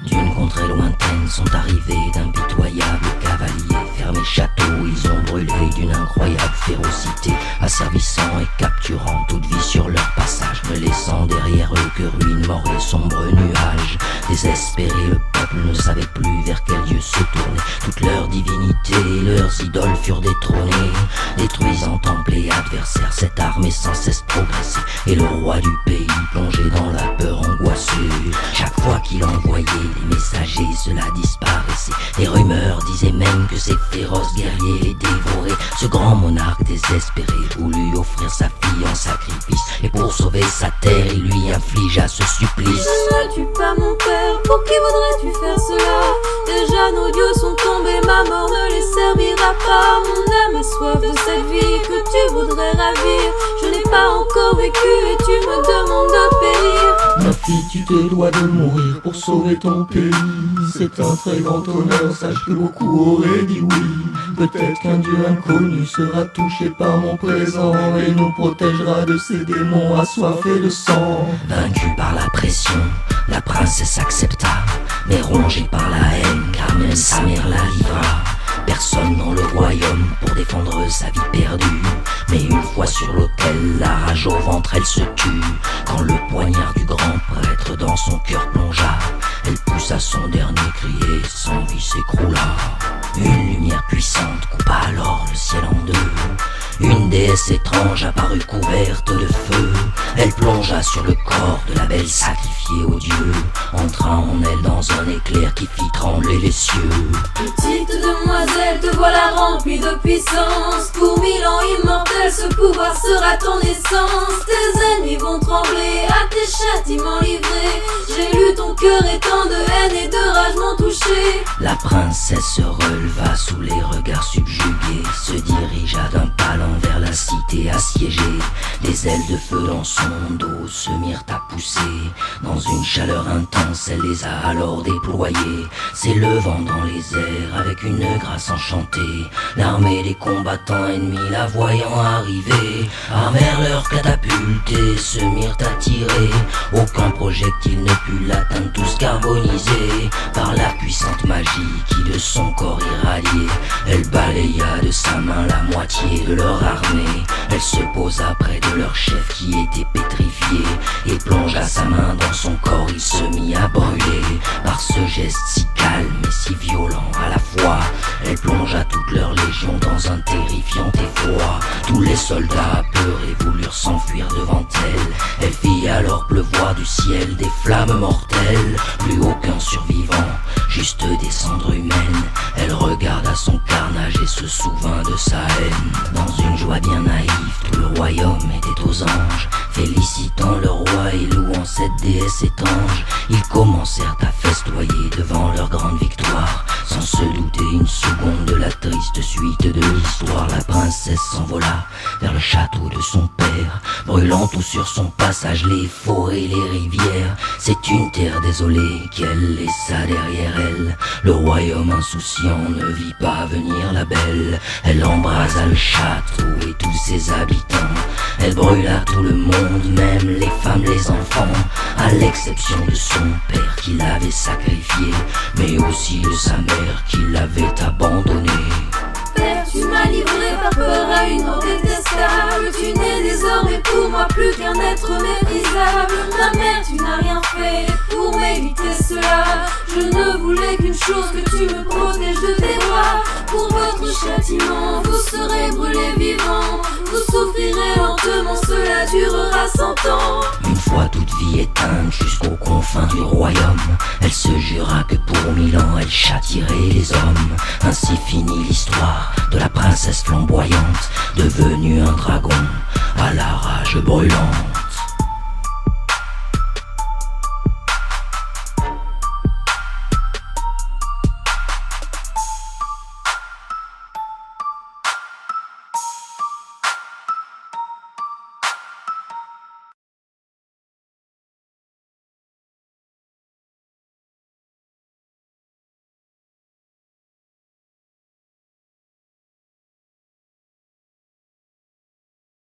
D'une contrée lointaine sont arrivés d'impitoyables cavaliers. Fermé château, ils ont brûlé d'une incroyable férocité, asservissant et capturant toute vie sur leur passage, ne laissant derrière eux que ruines, morts et sombres nuages. Désespéré, le peuple ne savait plus vers quel dieu se tourner. Toutes leurs divinités, leurs idoles furent détrônées, détruisant temple et adversaires. Cette armée sans cesse progressait, et le roi du pays plongé dans la peur angoissée. Chaque fois qu'il envoyait des messagers, cela disparaissait. Les rumeurs disaient même que ces féroces guerriers les dévoraient. Ce grand monarque désespéré voulut offrir sa fille en sacrifice, et pour sauver sa terre, il lui infligea ce supplice. Ne tue pas mon père, pour qui voudrais-tu faire cela? Déjà nos dieux sont tombés, ma mort ne les servira pas. Mon âme a soif de cette vie que tu voudrais ravir. Je n'ai pas encore vécu et tu me demandes de périr. Ma fille, tu te dois de mourir pour sauver ton pays. C'est un très grand honneur, sache que beaucoup auraient dit oui. Peut-être qu'un dieu inconnu sera touché par mon présent et nous protégera de ces démons assoiffés de sang. Vaincue par la pression, la princesse accepta, mais rongée par la haine, car même sa mère la livra. Personne dans le royaume pour défendre sa vie perdue, mais une fois sur l'autel, la rage au ventre, elle se tue. Quand le poignard du grand prêtre dans son cœur plongea, elle poussa son dernier cri et son vie s'écroula. Une lumière puissante coupa alors le ciel en deux. Une déesse étrange apparut couverte de feu. Elle plongea sur le corps de la belle sacrifiée aux dieux, entra en elle dans un éclair qui fit trembler les cieux. Petite demoiselle, te voilà remplie de puissance. Pour 1000 ans immortel, ce pouvoir sera ton essence. Tes ennemis vont trembler, à tes châtiments livrés. J'ai lu ton cœur et tant de haine et de rage m'ont touché. La princesse se releva sous les regards subjugués, se dirigea d'un pas lent vers la cité assiégée. Des ailes de feu dans son dos se mirent à pousser. Dans une chaleur intense, elle les a alors déployées, s'élevant dans les airs avec une grâce enchantée. L'armée des combattants ennemis, la voyant arriver, armèrent leurs catapultes et se mirent à tirer. Aucun projectile ne put l'atteindre, tous carbonisés par la puissante magie qui de son corps irradiait. Elle balaya de sa main la moitié de leur armée. Elle se posa près de leur chef qui était pétrifié et plongea sa main dans son corps. Il se mit à brûler par ce geste si calme et si violent à la fois. Elle plongea toute leur légion dans un terrifiant effroi. Tous les soldats apeurés voulurent s'enfuir devant elle. Elle fit alors pleuvoir du ciel des flammes mortelles. Plus aucun survivant, juste des cendres humaines. Elle regarda son carnage et se souvint de sa haine. Dans une joie bien naïve, tout le royaume était aux anges, félicitant le roi et louant cette déesse étrange. Ils commencèrent à festoyer devant leur grande victoire, sans se douter une seconde de la triste suite de l'histoire. La princesse s'envola vers le château de son père, brûlant tout sur son passage, les forêts, les rivières. C'est une terre désolée qu'elle laissa derrière elle. Le royaume insouciant ne vit pas venir la belle. Elle embrasa le château et tous ses habitants. Elle brûla tout le monde, même les femmes, les enfants, à l'exception de son père qui l'avait sacrifié, mais aussi de sa mère qui l'avait abandonné. Père, tu m'as livré par peur à une mort détestable. Tu n'es désormais pour moi plus qu'un être méprisable. Ma mère, tu n'as rien fait pour m'éviter cela. Je ne voulais qu'une chose, que tu me protèges de tes doigts. Pour votre châtiment, vous serez brûlés vivants. Vous souffrirez lentement, cela durera 100 ans. Une fois toute vie éteinte jusqu'aux confins du royaume, elle se jura que pour 1000 ans elle châtierait les hommes. Ainsi finit l'histoire de la princesse flamboyante, devenue un dragon à la rage brûlante.